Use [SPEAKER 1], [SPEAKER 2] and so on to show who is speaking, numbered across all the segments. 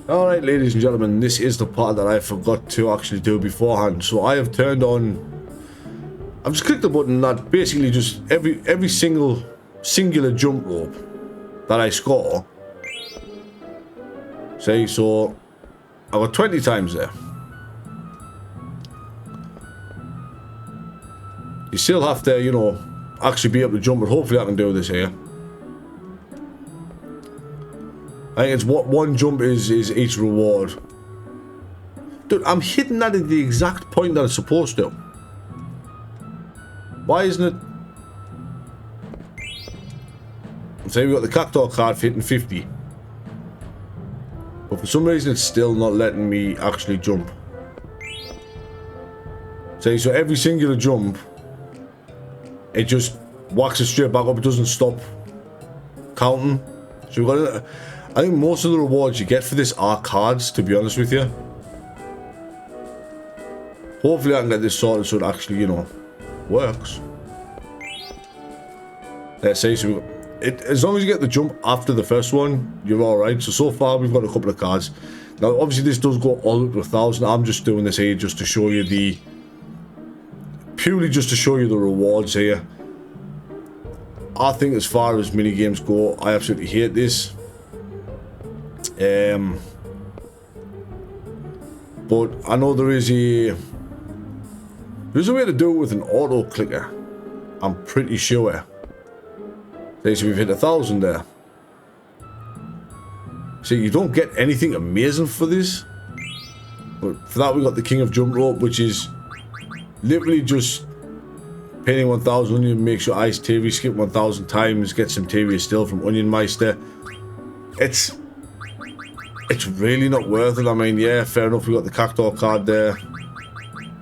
[SPEAKER 1] Alright, ladies and gentlemen, this is the part that I forgot to actually do beforehand. So I have turned on... I've just clicked the button that basically just every singular jump rope that I score. See, so I got 20 times there. You still have to, you know, actually be able to jump, but hopefully I can do this here. I think it's what one jump is each reward. Dude, I'm hitting that at the exact point that it's supposed to. Why isn't it? Say we got the cactuar card for hitting 50. But for some reason it's still not letting me actually jump. Say, so every singular jump, it just whacks it straight back up, it doesn't stop counting. So we've got I think most of the rewards you get for this are cards, to be honest with you. Hopefully I can get this sorted so it actually, you know, works. Let's say, so as long as you get the jump after the first one, you're alright. So far we've got a couple of cards. Now obviously this does go all up to 1,000. I'm just doing this here just to show you the... Purely just to show you the rewards here. I think as far as minigames go, I absolutely hate this. But I know there's a way to do it with an auto clicker. I'm pretty sure. So we've hit 1,000 there. So you don't get anything amazing for this. But for that we got the King of Jump Rope, which is literally just painting 1,000 onion, make sure ice TV, skip 1,000 times, get some TV still from Onion Meister. It's really not worth it. I mean, yeah, fair enough, we got the cactuar card there.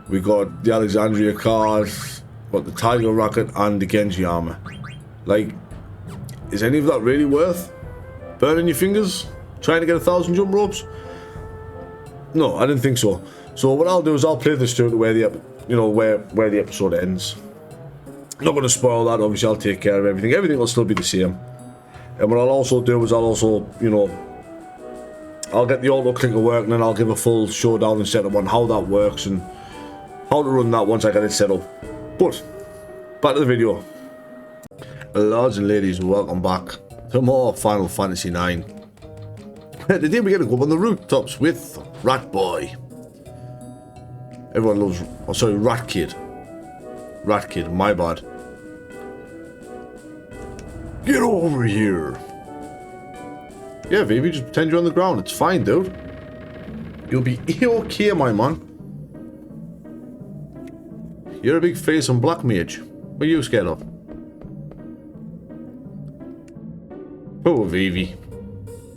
[SPEAKER 1] We got the Alexandria card, got the Tiger Racket and the Genji armor. Like, is any of that really worth burning your fingers trying to get 1,000 jump ropes? No, I didn't think so. So what I'll do is I'll play this through to where the where the episode ends. I'm not going to spoil that. Obviously, I'll take care of everything. Everything will still be the same. And what I'll also do is I'll get the auto clicker working and I'll give a full showdown and setup on how that works and how to run that once I get it set up. But back to the video. Lords and ladies, welcome back to more Final Fantasy IX. Today we're going to go up on the rooftops with Rat Boy. Everyone loves... Oh, sorry, Rat Kid. Rat Kid, my bad. Get over here. Yeah, Vivi, just pretend you're on the ground. It's fine, dude. You'll be okay, my man. You're a big face on black mage. What are you scared of? Oh, Vivi.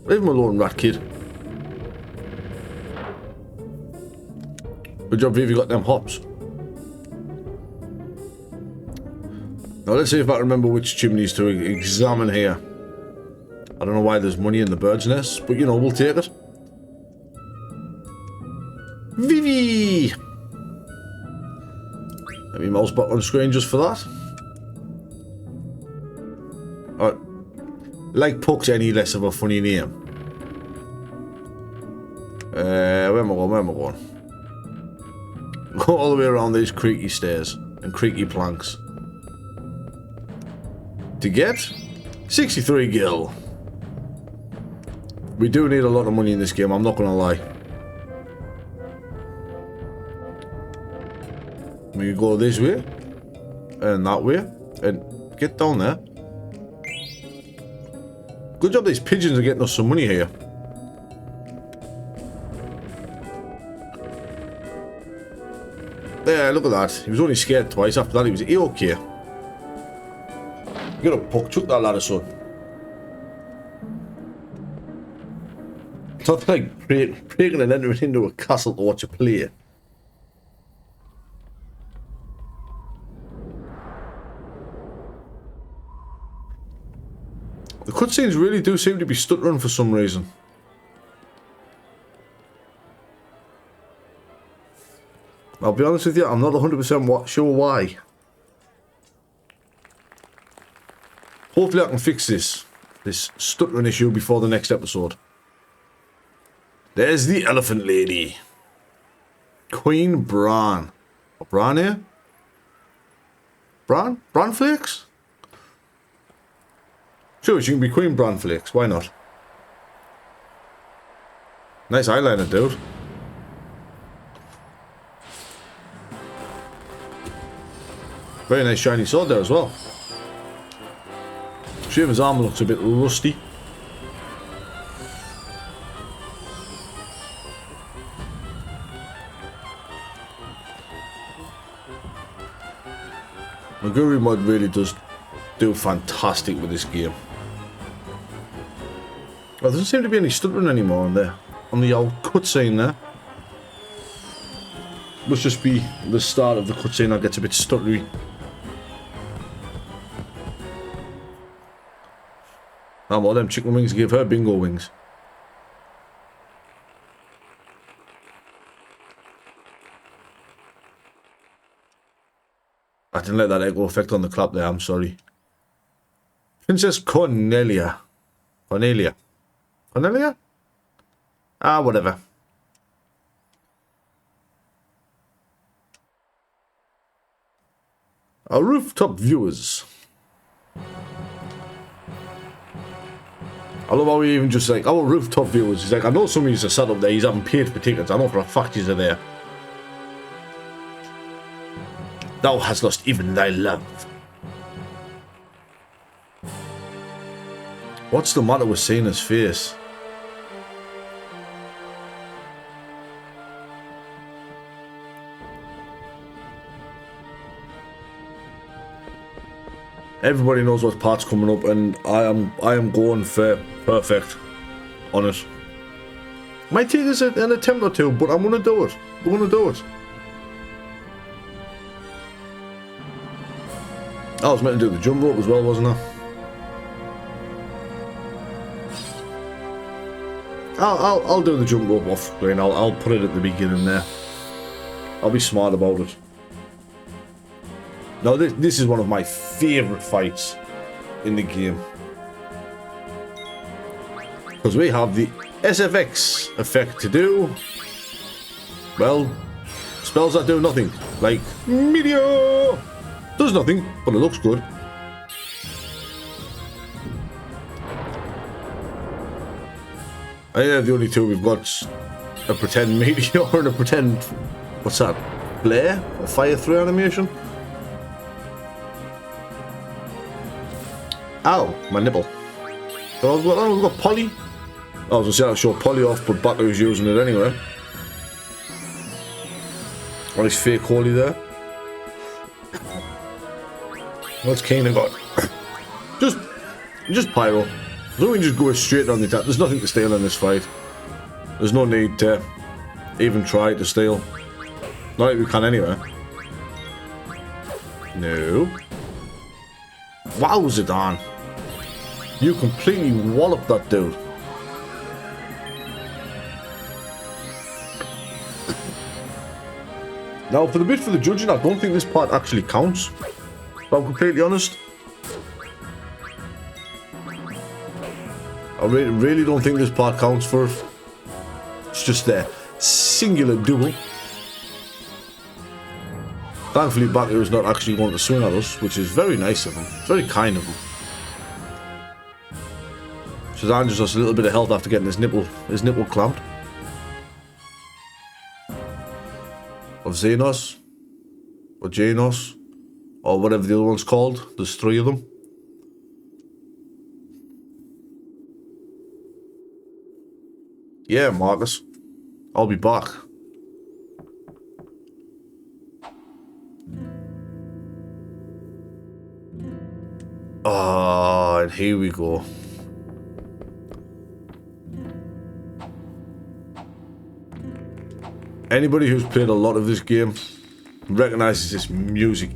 [SPEAKER 1] Leave him alone, Rat Kid. Good job, Vivi, got them hops. Now let's see if I can remember which chimneys to examine here. I don't know why there's money in the bird's nest, but you know, we'll take it. Vivi! Let me mouse back on screen just for that. Alright. Like Puck's any less of a funny name. Where am I going? Go all the way around these creaky stairs and creaky planks. To get 63 gil. We do need a lot of money in this game, I'm not gonna lie. We can go this way and that way and get down there. Good job these pigeons are getting us some money here. There, look at that. He was only scared twice. After that he was okay. Get up, Puck. Chuck that ladder, son. It's not like breaking and entering into a castle to watch a play. The cutscenes really do seem to be stuttering for some reason. I'll be honest with you, I'm not 100% sure why. Hopefully I can fix this stuttering issue before the next episode. There's the elephant lady. Queen Bran. Bran here? Bran? Bran Flakes? Sure, she can be Queen Bran Flakes. Why not? Nice eyeliner, dude. Very nice shiny sword there as well. Shiva's armor looks a bit rusty. Maguri mod really does do fantastic with this game. Well, there doesn't seem to be any stuttering anymore on the old cutscene there. Must just be the start of the cutscene that gets a bit stuttery. Oh, well, them chicken wings give her bingo wings. I didn't let that echo effect on the clap there, I'm sorry. Princess Cornelia. Cornelia? Ah, whatever. Our rooftop viewers. I love how he even just like, our rooftop viewers. He's like, I know some of you are sat up there, he's having paid for tickets. I know for a fact he's there. Thou hast lost even thy love. What's the matter with seeing his face? Everybody knows what part's coming up, and I am going for perfect on it. Might take us an attempt or two, but I'm gonna do it. We're gonna do it. I was meant to do the jump rope as well, wasn't I? I'll do the jump rope off screen. I'll put it at the beginning there. I'll be smart about it. Now this is one of my favourite fights in the game. Because we have the SFX effect to do, well, spells that do nothing. Like, Meteor! Does nothing, but it looks good. I think they're the only two we've got. A pretend Meteor and a pretend, what's that, Flare? Or Fire 3 animation? Ow, my nipple. So we've got Polly. I was going to say I'll show Polly off, but Battley's using it anyway. Nice fake Holy there. What's Kana got? just Pyro. So we can just go straight on the attack. There's nothing to steal in this fight. There's no need to even try to steal. Not like we can anyway. No. Wow's it on. You completely walloped that dude. Now, for the bit for the judging, I don't think this part actually counts. If I'm completely honest. I really don't think this part counts for it. It's just a singular duel. Thankfully, Battle is not actually going to swing at us, which is very nice of him. Very kind of him. Shazam just lost a little bit of health after getting his nipple clamped. Of Xenos, or Janos, or whatever the other one's called. There's 3 of them. Yeah, Marcus. I'll be back. Ah, and here we go. Anybody who's played a lot of this game recognizes this music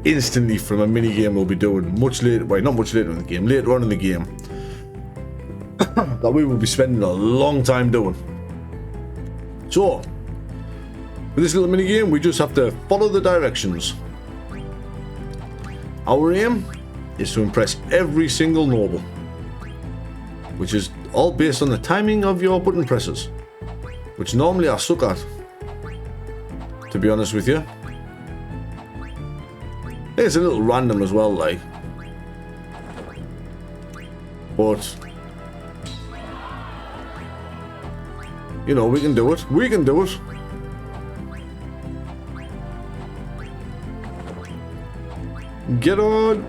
[SPEAKER 1] instantly from a mini game we'll be doing much later. Well, not much later in the game, later on in the game. That we will be spending a long time doing. So, with this little mini game, we just have to follow the directions. Our aim is to impress every single noble, which is all based on the timing of your button presses. which normally I suck at, to be honest with you. It's a little random as well, like. But, you know, we can do it. We can do it. Get on.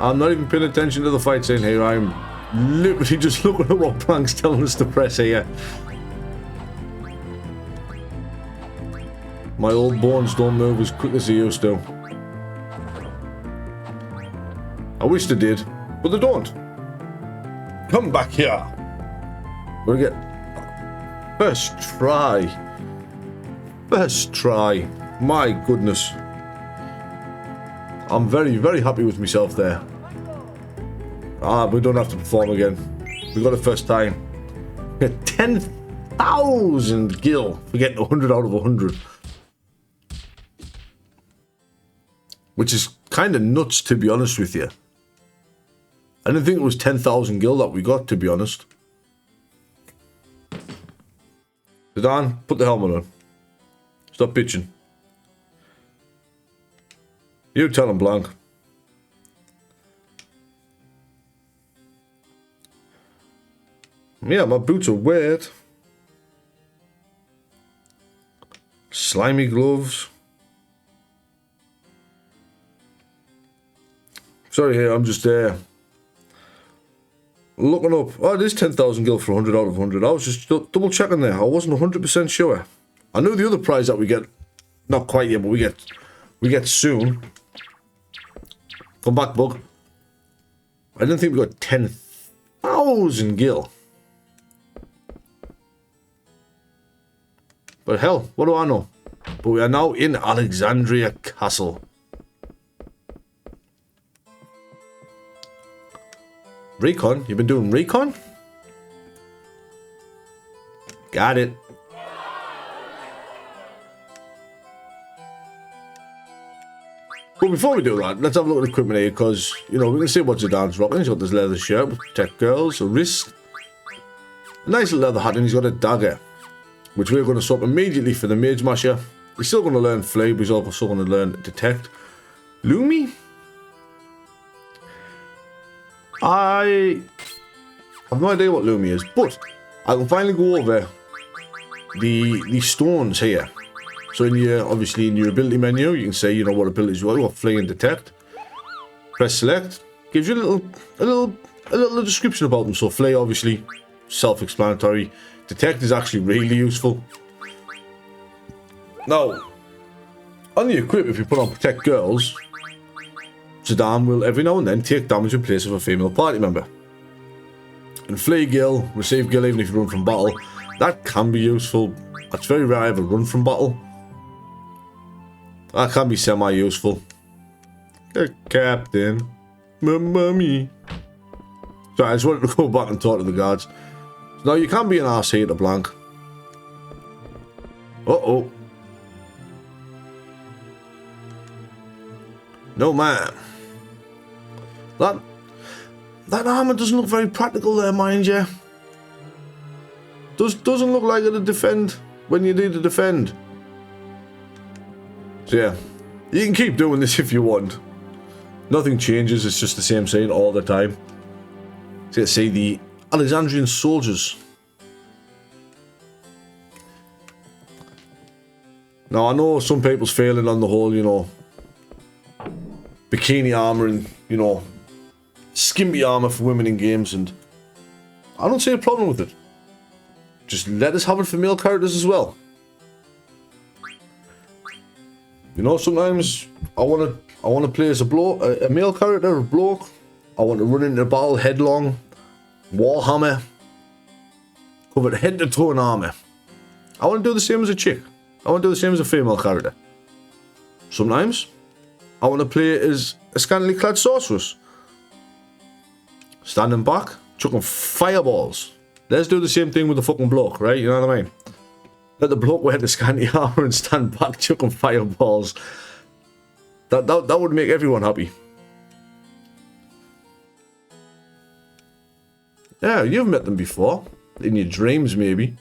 [SPEAKER 1] I'm not even paying attention to the fight scene here. I'm literally just looking at what Plank's telling us to press here. My old bones don't move as quick as they used to. I wish they did, but they don't. Come back here. We'll get first try. First try. My goodness. I'm very, very happy with myself there. We don't have to perform again. We got it first time. 10,000 gil for getting 100 out of 100. Which is kind of nuts, to be honest with you. I didn't think it was 10,000 gil that we got, to be honest. Zidane, put the helmet on. Stop bitching. You tell him, Blanc. Yeah, my boots are wet. Slimy gloves. Sorry here, I'm just looking up. Oh, it is 10,000 gil for 100 out of 100. I was just double checking there. I wasn't 100% sure. I knew the other prize that we get, not quite yet, but we get soon. Come back, bug. I didn't think we got 10,000 gil. But hell, what do I know? But we are now in Alexandria Castle. Recon? You've been doing recon? Got it. But before we do that, let's have a look at the equipment here, because, you know, we can see what Zidane's rocking. He's got this leather shirt with protect girls, a wrist, a nice little leather hat, and he's got a dagger, which we're going to swap immediately for the Mage Masher. He's still going to learn Flay, but he's also going to learn Detect. Lumi? I have no idea what Lumi is, but I can finally go over the stones here. So in your, obviously in your ability menu, you can say, you know, what abilities you want. You want Flay and Detect. Press select. Gives you a little description about them. So Flay, obviously, self-explanatory. Detect is actually really useful. Now, on the equip, if you put on Protect Girls, Zidane will every now and then take damage in place of a female party member. And Flay Gil, receive Gil even if you run from battle. That can be useful. It's very rare I ever run from battle. That can be semi-useful. Captain. Mummy. Sorry, I just wanted to go back and talk to the guards. Now, you can be an arse here to Blanc. Uh-oh. No, man. That armor doesn't look very practical there, mind you. Doesn't look like it'll defend when you need to defend. So yeah, you can keep doing this if you want. Nothing changes, it's just the same scene all the time. So let's see the Alexandrian soldiers. Now I know some people's failing on the whole, you know, bikini armor and, you know, skimpy armor for women in games, and I don't see a problem with it. Just let us have it for male characters as well. You know, sometimes I want to play as a male character, a bloke. I want to run into a battle headlong, warhammer, covered head to toe in armor. I want to do the same as a chick. I want to do the same as a female character. Sometimes I want to play as a scantily clad sorceress, standing back, chucking fireballs. Let's do the same thing with the fucking bloke, right? You know what I mean? Let the bloke wear the scanty armor and stand back, chucking fireballs. That would make everyone happy. Yeah, you've met them before. In your dreams, maybe.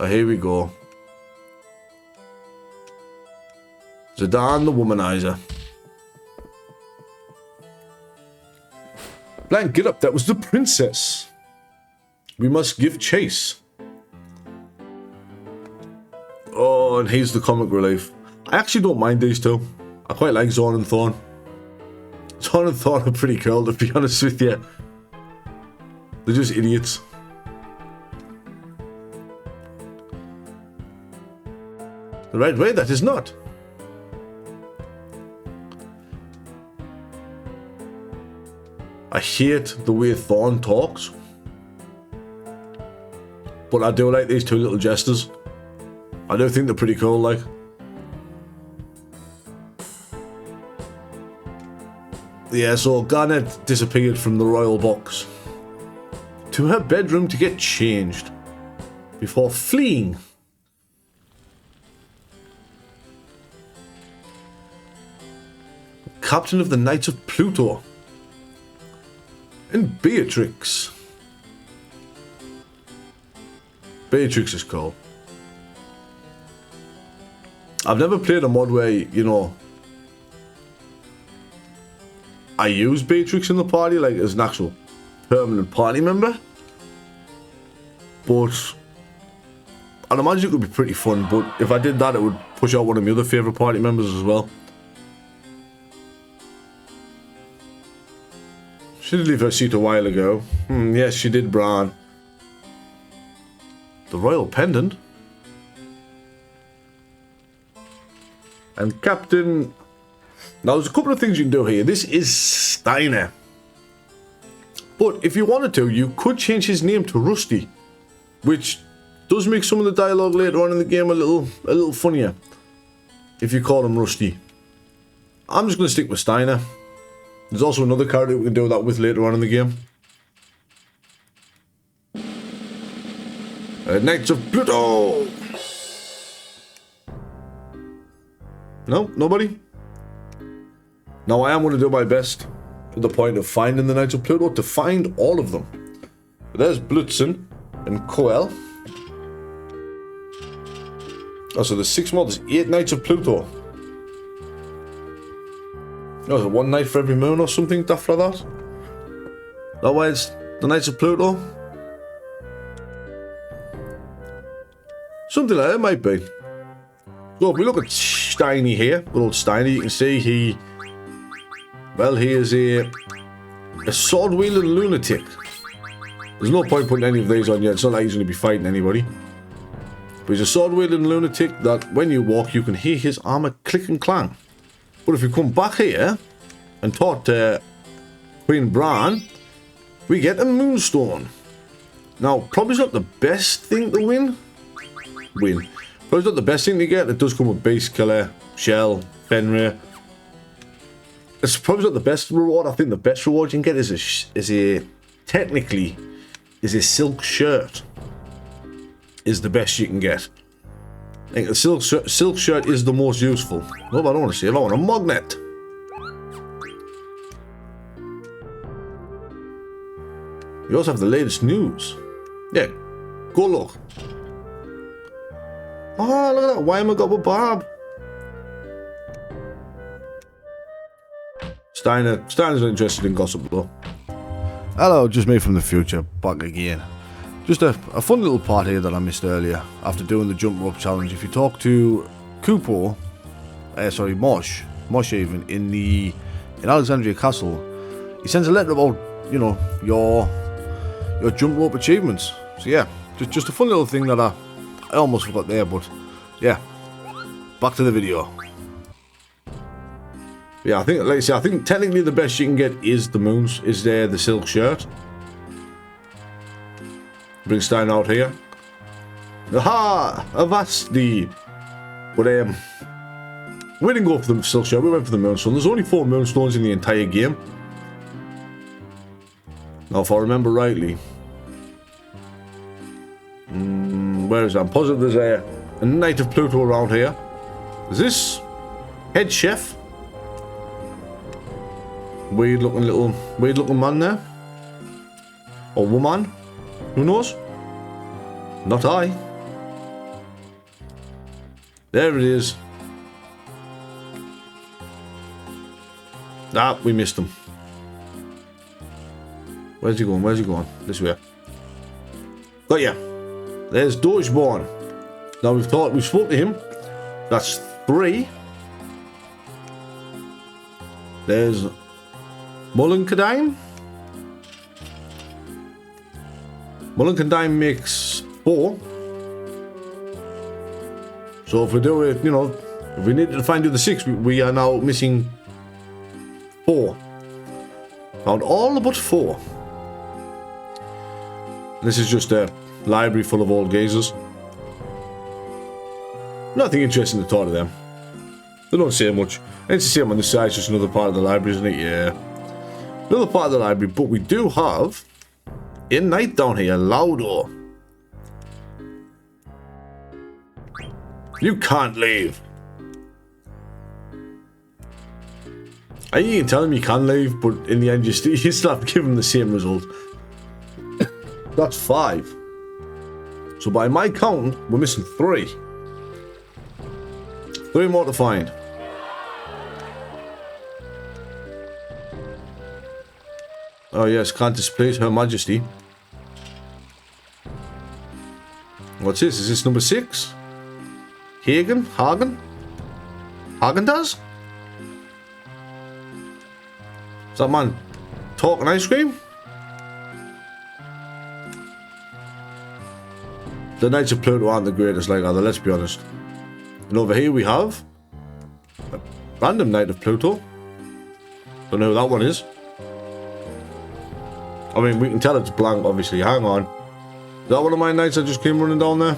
[SPEAKER 1] Oh, here we go. Zidane the womanizer. Blank, get up. That was the princess. We must give chase. Oh, and here's the comic relief. I actually don't mind these two. I quite like Zorn and Thorn. Zorn and Thorn are pretty cool, to be honest with you. They're just idiots. The right way, that is not. I hate the way Thorn talks. But I do like these two little jesters. I do think they're pretty cool, like. Yeah, so Garnet disappeared from the royal box to her bedroom to get changed before fleeing. Captain of the Knights of Pluto. And Beatrix. Beatrix is cool. I've never played a mod where, you know, I use Beatrix in the party, like as an actual permanent party member. But I'd imagine it could be pretty fun, but if I did that, it would push out one of my other favourite party members as well. She did leave her seat a while ago. Yes, she did, Bran. The royal pendant. And Captain... Now, there's a couple of things you can do here. This is Steiner. But if you wanted to, you could change his name to Rusty. Which does make some of the dialogue later on in the game a little funnier. If you call him Rusty. I'm just going to stick with Steiner. There's also another character we can do that with later on in the game. Knights of Pluto! No? Nobody? Now I am going to do my best to the point of finding the Knights of Pluto to find all of them. But there's Blitzen and Coel. Oh, so there's 6 more. There's 8 Knights of Pluto. Oh, is it 1 night for every moon or something, daft like that? That way it's the Knights of Pluto? Something like that might be. So if we look at Steiny here, good old Steiny, you can see he is a sword-wielding lunatic. There's no point putting any of these on yet. It's not like he's going to be fighting anybody. But he's a sword-wielding lunatic that when you walk, you can hear his armor click and clang. But if we come back here and talk to Queen Bran, we get a Moonstone. Now, probably not the best thing to win. Probably not the best thing to get. It does come with Beast Killer, Shell, Fenrir. It's probably not the best reward. I think the best reward you can get is a silk shirt. Is the best you can get. I think the silk shirt is the most useful. No, but I don't want to save. I want a magnet. You also have the latest news. Yeah, go look. Oh, look at that. Why am I got with Bob? Steiner's not interested in gossip though. Hello, just me from the future, back again. Just a fun little part here that I missed earlier after doing the jump rope challenge. If you talk to Mosh even, in Alexandria Castle, he sends a letter about, you know, your jump rope achievements. So yeah, just a fun little thing that I almost forgot there, but yeah, back to the video. Yeah, I think, like I say, I think technically the best you can get is the silk shirt. Bring Stein out here. Aha! Avasti! But we didn't go for the silk shirt, we went for the moonstone. There's only 4 moonstones in the entire game. Now, if I remember rightly, where is that? I'm positive there's a Knight of Pluto around here. Is this head chef? Weird looking man there, or woman? Who knows? Not I. There it is. Ah, we missed him. Where's he going? Where's he going? This way. Got ya. There's Dogeborn. Now we spoke to him. That's 3. There's Mullenkadine. Mullenkadine makes 4. So if we do it, you know, if we need to find the 6, we are now missing 4. Found all but 4. This is just a library full of old gazers. Nothing interesting to talk to them. They don't say much. And it's the same on this side, it's just another part of the library, isn't it? Yeah. Another part of the library, but we do have a knight down here, Laudo. You can't leave. And you can tell him you can leave, but in the end you still have to give him the same result. That's 5. So by my count, we're missing 3. 3 more to find. Oh yes, can't displace Her Majesty. What's this? Is this number 6? Hagen? Hagen does? Is that man talking ice cream? The Knights of Pluto aren't the greatest like other, let's be honest. And over here we have a random Knight of Pluto. Don't know who that one is. I mean, we can tell it's blank, obviously. Hang on. Is that one of my knights that just came running down there?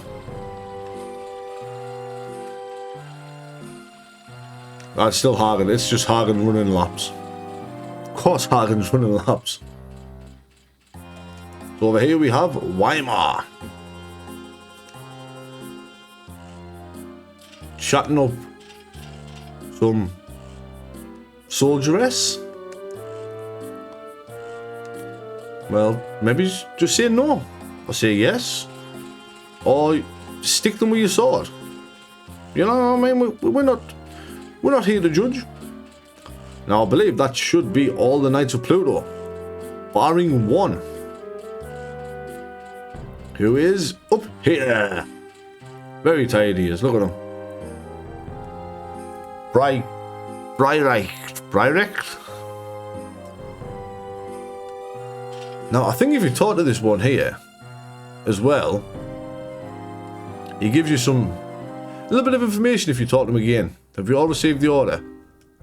[SPEAKER 1] It's still Hagen. It's just Hagen running laps. Of course Hagen's running laps. So over here we have Weimar. Chatting up some soldieress. Well, maybe just say no, or say yes, or stick them with your sword. You know what I mean? We're not here to judge. Now I believe that should be all the Knights of Pluto, barring one, who is up here. Very tired he is. Look at him. Breirect. Now, I think if you talk to this one here, as well, he gives you a little bit of information if you talk to him again. Have you all received the order?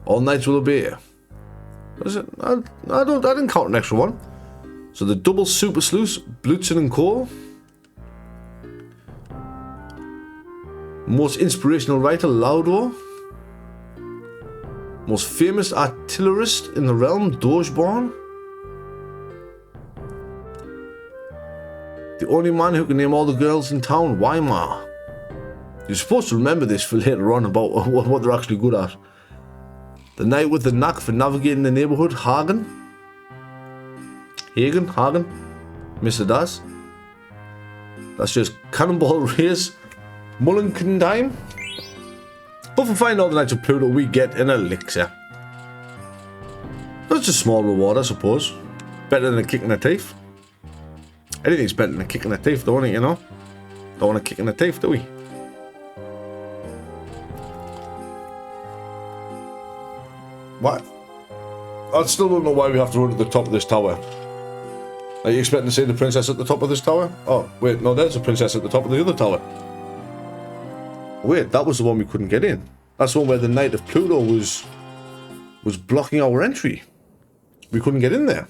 [SPEAKER 1] All knights will obey. What is it? I didn't count an extra one. So the double super sleuths, Blutzen and Co. Most inspirational writer, Laudo. Most famous artillerist in the realm, Dogeborn. The only man who can name all the girls in town, Weimar. You're supposed to remember this for later on about what they're actually good at. The knight with the knack for navigating the neighborhood, Hagen. Mr. Das. That's just Cannonball Race, Mullenkadine. But for finding all the Knights of Pluto, we get an elixir. That's a small reward, I suppose. Better than a kick in the teeth. Anything's better than a kick in the teeth, don't it, you know? Don't want a kick in the teeth, do we? What? I still don't know why we have to run to the top of this tower. Are you expecting to see the princess at the top of this tower? Oh, wait, no, there's a princess at the top of the other tower. Wait, that was the one we couldn't get in. That's the one where the Knight of Pluto was blocking our entry. We couldn't get in there.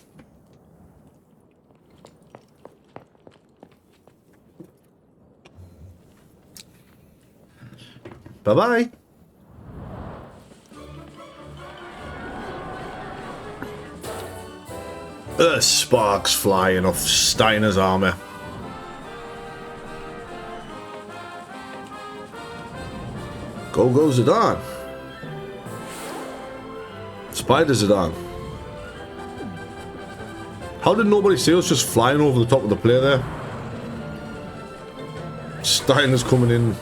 [SPEAKER 1] Bye-bye. Sparks flying off Steiner's armor. Go Zidane. Spider Zidane. How did nobody see us just flying over the top of the player there? Steiner's coming in.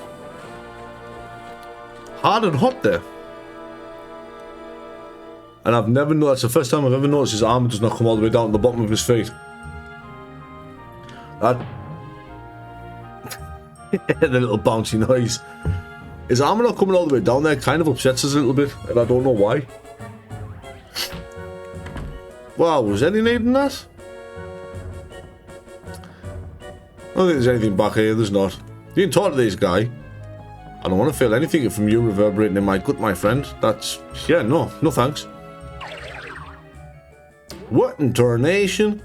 [SPEAKER 1] hard and hot there. And I've never noticed, the first time I've ever noticed his armor does not come all the way down to the bottom of his feet. That... the little bouncy noise. His armor not coming all the way down there kind of upsets us a little bit, and I don't know why. Wow, was any need in that? I don't think there's anything back here, there's not. You can talk to this guy. I don't want to feel anything from you reverberating in my gut, my friend. That's... yeah, no thanks. What in tarnation?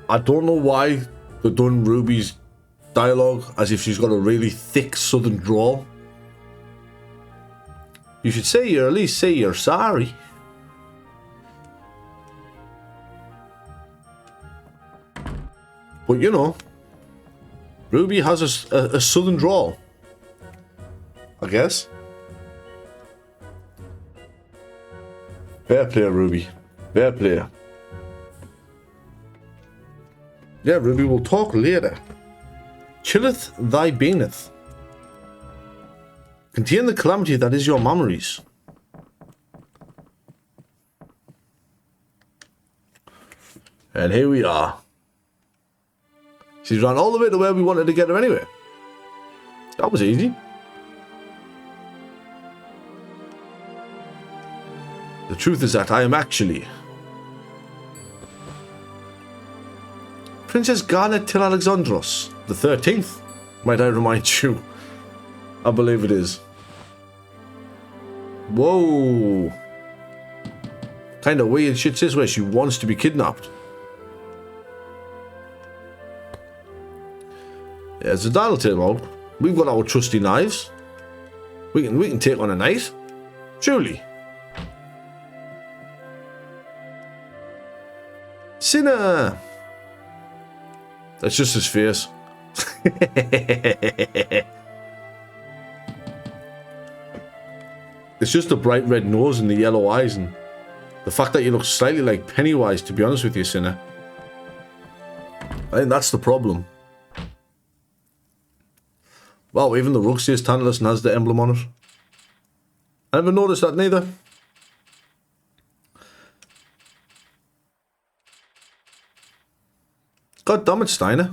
[SPEAKER 1] I don't know why they've done Ruby's dialogue as if she's got a really thick southern drawl. You should say at least say you're sorry. But you know, Ruby has a southern drawl, I guess. Fair player, Ruby. Fair player. Yeah, Ruby, we'll talk later. Chilleth thy beaneth. Contain the calamity that is your memories. And here we are. She's run all the way to where we wanted to get her anyway. That was easy. The truth is that I am actually Princess Garnet Till Alexandros, the 13th, might I remind you. I believe it is. Whoa. Kind of weird shit says where she wants to be kidnapped. Yeah, it's a dial tale out. We've got our trusty knives. We can take on a knight. Surely. Sinner! That's just his face. It's just the bright red nose and the yellow eyes and the fact that you look slightly like Pennywise, to be honest with you, Sinner. I think that's the problem. Wow, even the rug says Tantalus and has the emblem on it. I never noticed that neither. God damn it, Steiner.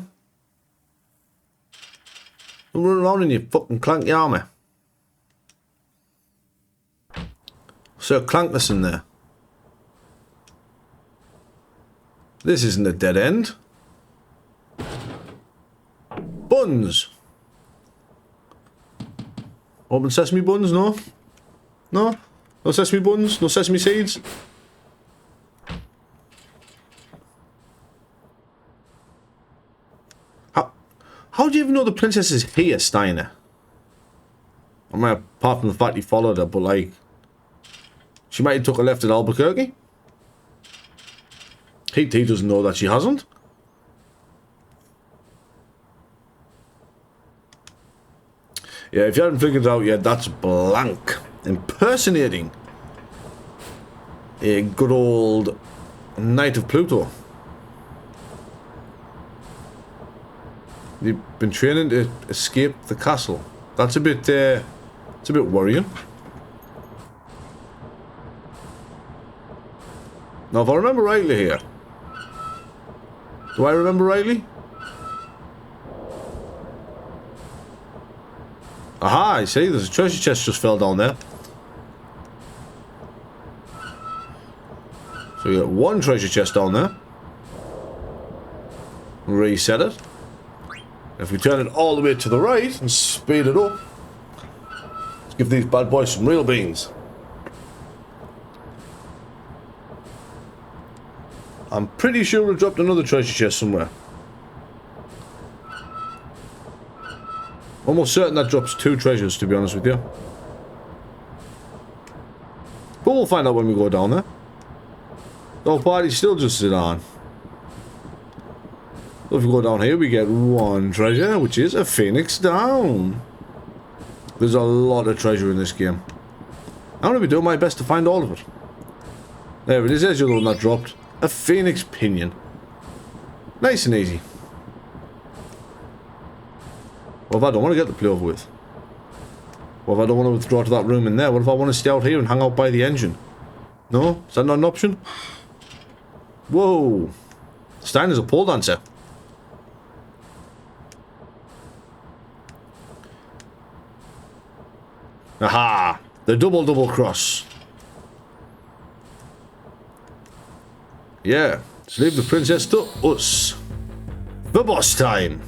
[SPEAKER 1] Don't run around in your fucking clanky armour. Sir Clankness in there. This isn't a dead end. Buns. Open sesame buns? No? No? No sesame buns? No sesame seeds? How do you even know the princess is here, Steiner? I mean, apart from the fact he followed her, but like... she might have took a left at Albuquerque. He doesn't know that she hasn't. Yeah, if you haven't figured it out yet, that's Blank. Impersonating a good old Knight of Pluto. You've been training to escape the castle. That's a bit, it's a bit worrying. Now, if I remember rightly here, do I remember rightly? Aha, I see, there's a treasure chest just fell down there. So we got one treasure chest down there. Reset it. If we turn it all the way to the right and speed it up, let's give these bad boys some real beans. I'm pretty sure we dropped another treasure chest somewhere. Almost certain that drops 2 treasures, to be honest with you. But we'll find out when we go down there. The whole party's still just sit on. So if we go down here, we get 1 treasure, which is a Phoenix Down. There's a lot of treasure in this game. I'm going to be doing my best to find all of it. There it is, there's the other one that dropped. A Phoenix Pinion. Nice and easy. What if I don't want to get the play over with? What if I don't want to withdraw to that room in there? What if I want to stay out here and hang out by the engine? No? Is that not an option? Whoa! Steiner's a pole dancer. Aha! The double cross. Yeah. Let's leave the princess to us. The boss time.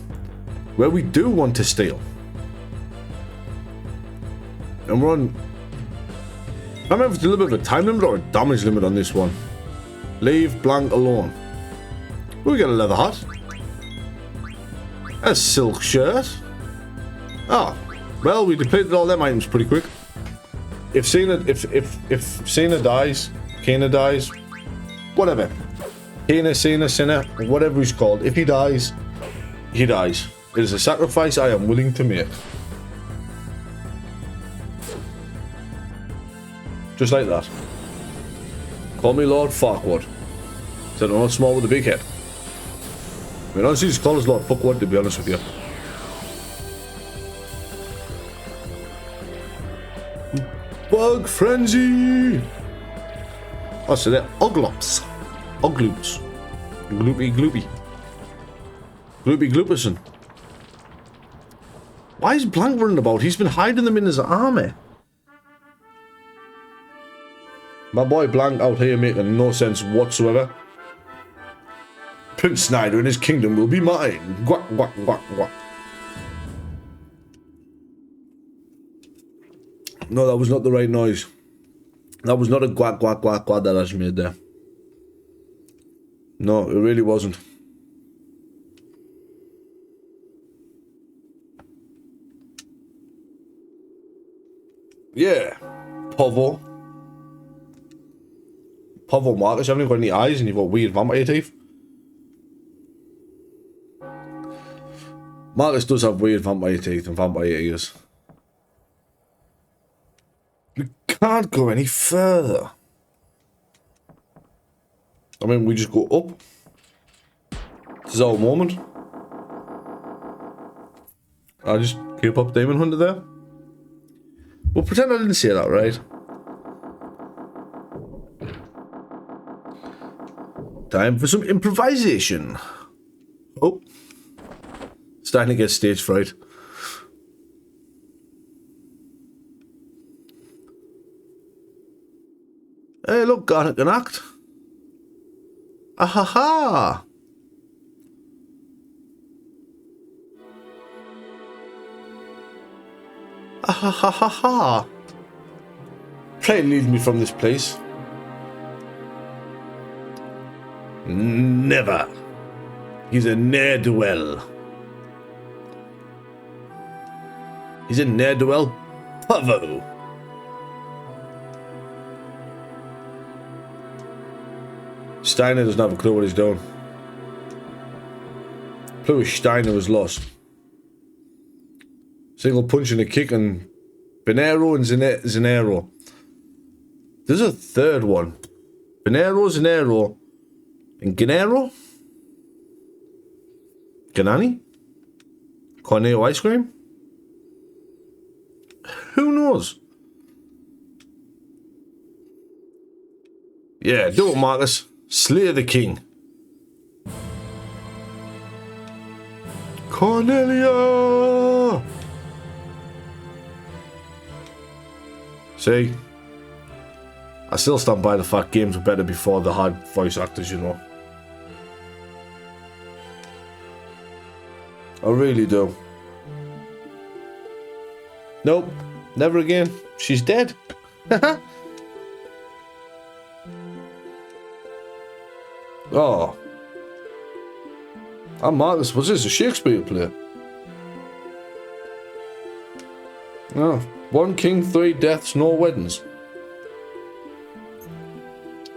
[SPEAKER 1] Where we do want to steal. And we're on... I don't know if it's a little bit of a time limit or a damage limit on this one. Leave blank alone. We got a leather hat. A silk shirt. Ah, well, we depleted all them items pretty quick. If Cena dies, Kena dies, whatever. Kena, Cena, Sinner, whatever he's called. If he dies, he dies. It is a sacrifice I am willing to make. Just like that. Call me Lord Farquaad. So I'm not small with a big head. I mean, honestly, just call us Lord Fuckwad, to be honest with you. Bug Frenzy! Oh, so they're Oglops. Ogloops. Gloopy Gloopy. Gloopy Glooperson. Why is Blank running about? He's been hiding them in his army. My boy Blank out here making no sense whatsoever. Prince Snyder and his kingdom will be mine. Guac, guac, guac, guac. No, that was not the right noise. That was not a guac, guac, guac, guac that I just made there. No, it really wasn't. Yeah. Povo. Povo Marcus, you haven't got any eyes and you've got weird vampire teeth. Marcus does have weird vampire teeth and vampire ears. We can't go any further. I mean, we just go up. This is our moment. I just keep up Demon Hunter there. Well, pretend I didn't say that, right? Time for some improvisation. Oh. Starting to get stage fright. Hey, look, Garnet can act. Ahaha! Ahahaha! Pray lead me from this place. Never. He's a ne'er-do-well. He's a ne'er-do-well pavo. Steiner doesn't have a clue what he's doing. Clue is Steiner was lost. Single punch and a kick and Benero and Zenero. There's a third one. Benero, Zenero, and Ganero? Ganani? Corneo ice cream? Who knows? Yeah, do it, Marcus. Slay the king. Cornelia! See? I still stand by the fact games were better before the hard voice actors, you know. I really do. Nope. Never again. She's dead. Oh. I'm Marcus. What's this? A Shakespeare play? Oh. One king, 3 deaths, no weddings.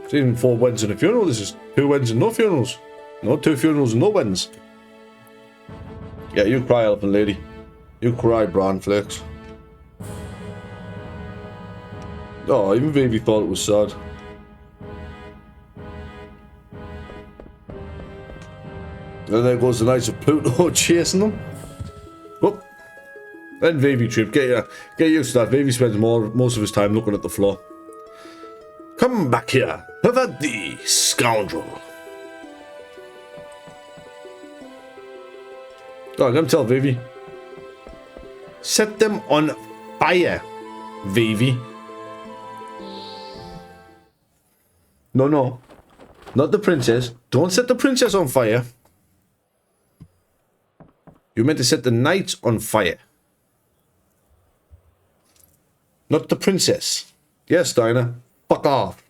[SPEAKER 1] It's even 4 weddings and a funeral. This is 2 weddings and no funerals. No, 2 funerals and no weddings. Yeah, you cry, elephant lady. You cry, bran flakes. Oh, even Vivi thought it was sad. And there goes the Knights of Pluto chasing them. Oh, Then Vivi trip. Get used to that. Vivi spends most of his time looking at the floor. Come back here. Have at thee, scoundrel. Go on, let me tell Vivi. Set them on fire, Vivi. No. Not the princess. Don't set the princess on fire. You meant to set the knights on fire. Not the princess. Yes, Dinah. Fuck off.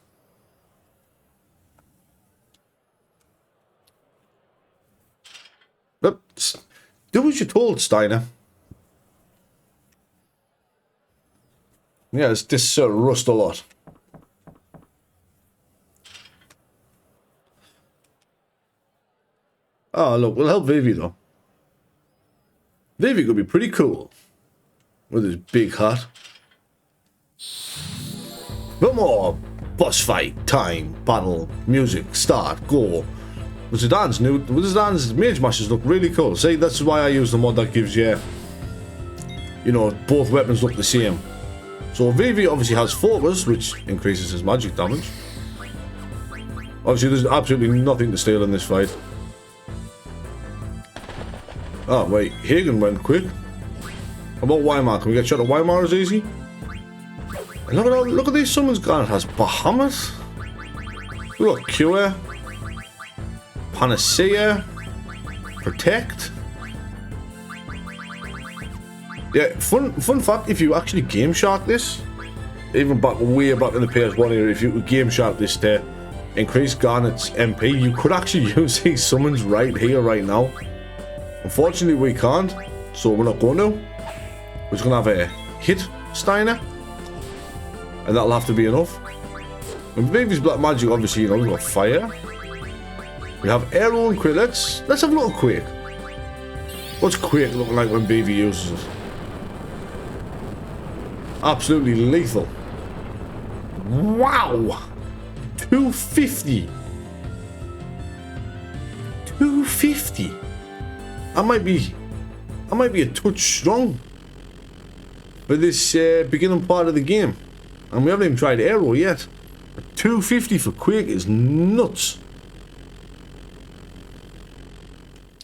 [SPEAKER 1] Oops. Do as you're told, Steiner. Yeah, this rust a lot. Oh, look, we'll help Vivi, though. Vivi could be pretty cool. With his big hat. No more boss fight, time, battle, music, start, go. Zidane's mage masters look really cool. See, that's why I use the mod that gives you, both weapons look the same. So Vivi obviously has focus, which increases his magic damage. Obviously, there's absolutely nothing to steal in this fight. Oh, wait. Hagen went quick. How about Weimar? Can we get shot at Weimar as easy? And look at these summons Garnet has. Bahamut. Look, Cure. Panacea. Protect. Yeah, fun fact, if you actually Game Shark this, even way back in the PS1 era, if you could Game Shark this to increase Garnet's MP, you could actually use these summons right here, right now. Unfortunately, we can't, so we're not going to. We're just going to have a hit Steiner, and that'll have to be enough. And Vivi's Black Magic, obviously, we've got fire. We have arrow and Quake. Let's have a little Quake. What's Quake looking like when Vivi uses it? Absolutely lethal. Wow! 250. 250. I might be a touch strong for this beginning part of the game, and we haven't even tried arrow yet. 250 for Quake is nuts.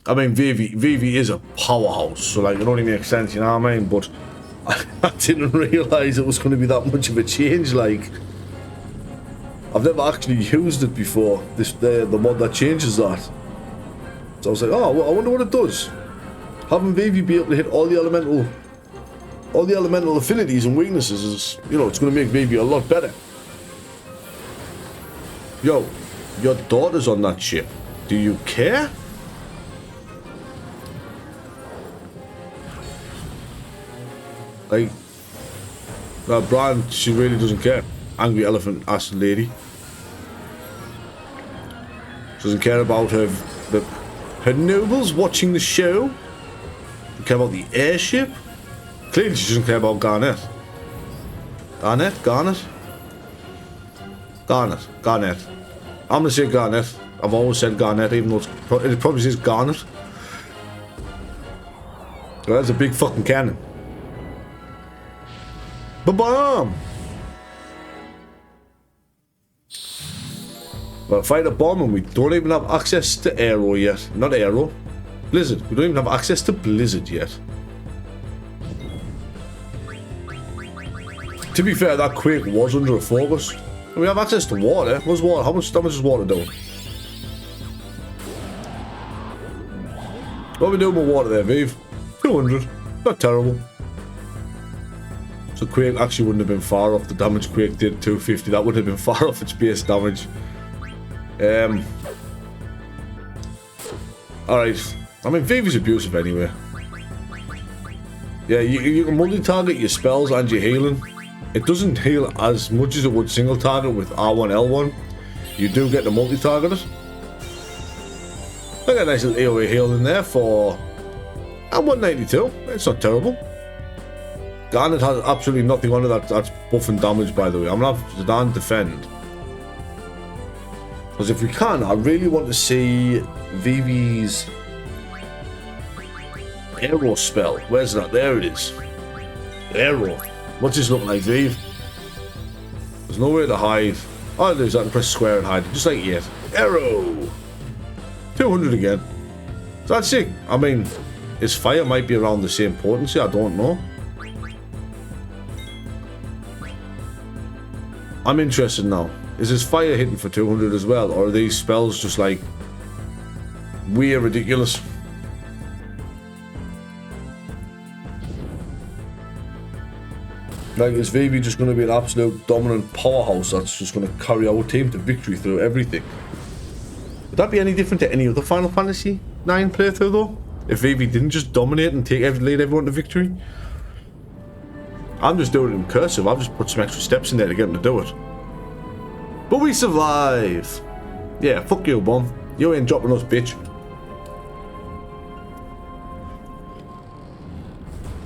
[SPEAKER 1] I mean, Vivi is a powerhouse, so like it only makes sense, you know what I mean? But I didn't realise it was going to be that much of a change. Like, I've never actually used it before. The mod that changes that. So I was like, oh, well, I wonder what it does. Having Vivi be able to hit all the elemental affinities and weaknesses is, it's going to make Vivi a lot better. Yo, your daughter's on that ship. Do you care? Like, Brian, she really doesn't care. Angry elephant ass lady. She doesn't care about her nobles watching the show. Doesn't care about the airship. Clearly she doesn't care about Garnet. Garnet? I'm gonna say Garnet. I've always said Garnet, even though it probably says Garnet. So that's a big fucking cannon. Ba-bam! Well, fight a bomb and we don't even have access to Aero yet. Not Aero. Blizzard. We don't even have access to Blizzard yet. To be fair, that Quake was under a focus. We have access to water. What's water? How much damage is water doing? What are we doing with water there, Viv? 200. Not terrible. So Quake actually wouldn't have been far off the damage Quake did, 250. That would have been far off its base damage. Alright. I mean, Vivi's abusive anyway. Yeah, you can multi-target your spells and your healing. It doesn't heal as much as it would single target with R1, L1. You do get to multi-target it. I got a nice little AoE heal in there for 192. It's not terrible. Garnet has absolutely nothing on it that's buffing damage, by the way. I'm going to have Zidane defend. Because if we can, I really want to see Vivi's Aero spell. Where's that? There it is. Arrow. What's this look like, Viv? There's nowhere to hide. All I do is I can press square and hide it, just like yet. Arrow! 200 again. So that's it. I mean, his fire might be around the same potency, I don't know. I'm interested now. Is his fire hitting for 200 as well, or are these spells just like weird, ridiculous? Like, is Vivi just going to be an absolute dominant powerhouse that's just going to carry our team to victory through everything? Would that be any different to any other Final Fantasy 9 playthrough though? If Vivi didn't just dominate and lead everyone to victory? I'm just doing it in cursive. I've just put some extra steps in there to get them to do it. But we survive! Yeah, fuck you, Bomb. You ain't dropping us, bitch.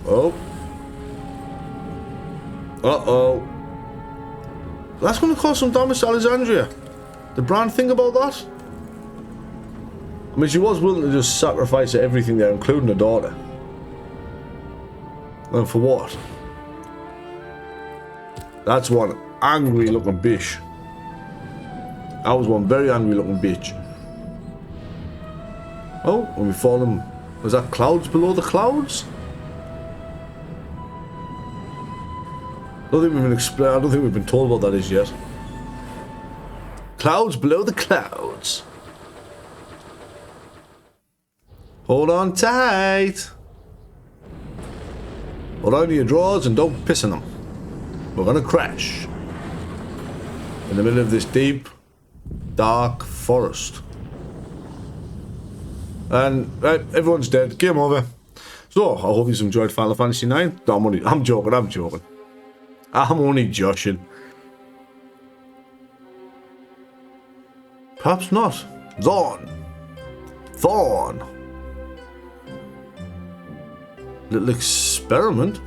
[SPEAKER 1] Oh. Uh-oh. That's going to cause some damage to Alexandria. Did Bran think about that? I mean, she was willing to just sacrifice everything there, including her daughter. And for what? That's one angry looking bitch. That was one very angry looking bitch. Oh, and we fallen. Was that clouds below the clouds? I don't think we've been told what that is yet. Clouds below the clouds. Hold on tight. Hold on to your drawers and don't piss in them. We're gonna crash. In the middle of this deep, dark forest. And right, everyone's dead. Game over. So, I hope you've enjoyed Final Fantasy 9. No, I'm joking. I'm only joshing. Perhaps not. Thorn. Little experiment.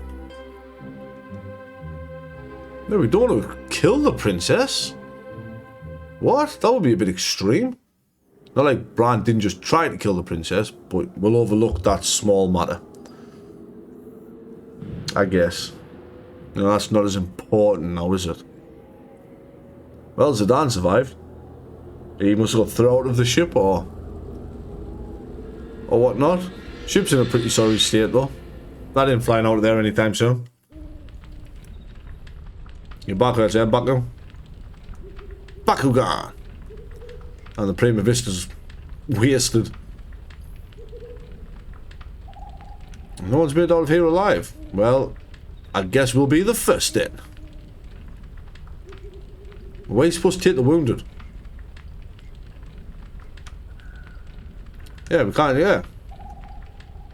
[SPEAKER 1] No, we don't want to kill the princess. What? That would be a bit extreme. Not like Bran didn't just try to kill the princess, but we'll overlook that small matter. I guess. You know, that's not as important now, is it? Well, Zidane survived. He must have got thrown out of the ship, or whatnot. Ship's in a pretty sorry state, though. That ain't flying out of there anytime soon. You're back right there, Baku. Bakugan! And the Prima Vista's wasted. No one's made out of here alive. Well, I guess we'll be the first then. Where are you supposed to take the wounded? Yeah, we can't, yeah.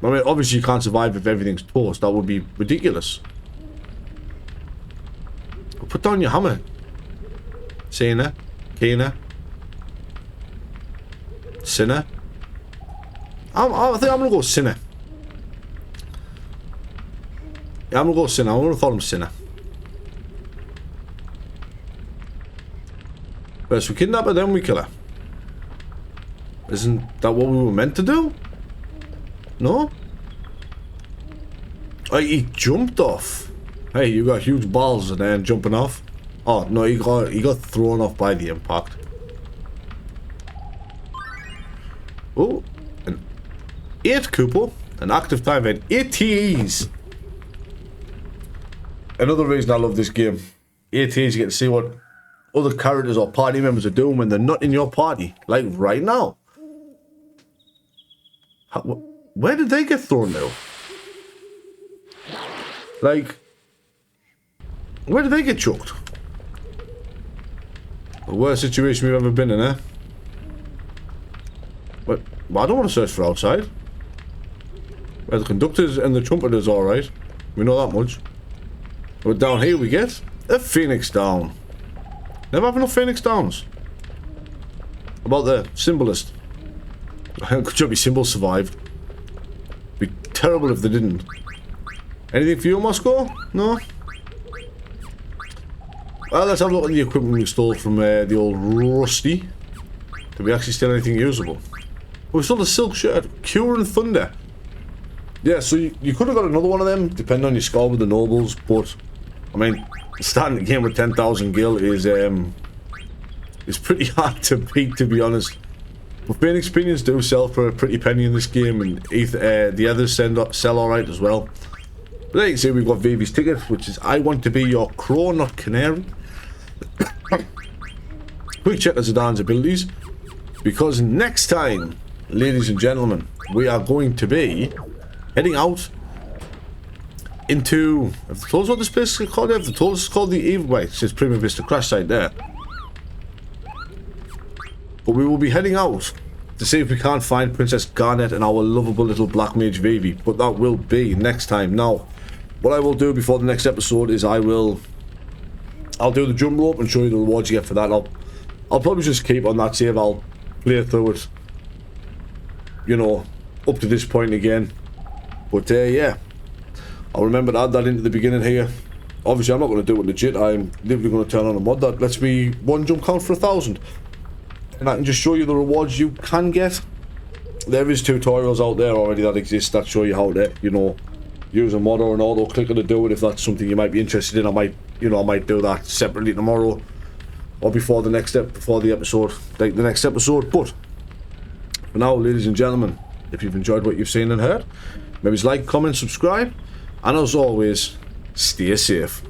[SPEAKER 1] I mean, obviously you can't survive if everything's toast. That would be ridiculous. Put down your hammer. Cena. Kena. Sinner. I think I'm gonna go Sinner. Yeah, I'm gonna go Sinner. I'm gonna call him Sinner. First we kidnap her, then we kill her. Isn't that what we were meant to do? No? Oh, he jumped off. Hey, you got huge balls and then jumping off. Oh no, he got thrown off by the impact. Oh, an 8 Kupo, an active time event, 8 TEs. Another reason I love this game. 8 TEs, you get to see what other characters or party members are doing when they're not in your party. Like right now. Where did they get thrown now? Like, where did they get chucked? The worst situation we've ever been in, eh? But I don't want to search for outside. Well, the conductors and the trumpeter's alright. We know that much. But down here we get a Phoenix Down. Never have enough Phoenix Downs. About the Symbolist. Good job your symbol survived. Be terrible if they didn't. Anything for you, Moscow? No? Well, let's have a look at the equipment we stole from the old Rusty. Did we actually steal anything usable? Oh, we stole a silk shirt. Cure and Thunder. yeah, so you could have got another one of them, depending on your score with the nobles, but I mean, starting the game with 10,000 gil is pretty hard to beat, to be honest. But Phoenix Pinions do sell for a pretty penny in this game, and the others sell alright as well. But there you can see we've got Vivi's ticket, which is I want to be your crow, not canary. Quick check of Zidane's abilities, because next time, ladies and gentlemen, we are going to be heading out into... Have they told us what this place is called? Have they told us it's called the Eve... Wait, it says Prima Vista Crash Site there. But we will be heading out to see if we can't find Princess Garnet and our lovable little black mage Vivi. But that will be next time. Now, what I will do before the next episode is I'll do the jump rope and show you the rewards you get for that. I'll probably just keep on that save. I'll play through it, you know, up to this point again. But yeah, I'll remember to add that into the beginning here. Obviously, I'm not going to do it legit. I'm literally going to turn on a mod that lets me one jump count for 1,000. And I can just show you the rewards you can get. There is tutorials out there already that exist that show you how to, you know, use a mod or an auto clicker to do it if that's something you might be interested in. I might do that separately tomorrow or before the next episode, like the next episode. But for now, ladies and gentlemen, if you've enjoyed what you've seen and heard, maybe like, comment, subscribe, and as always, stay safe.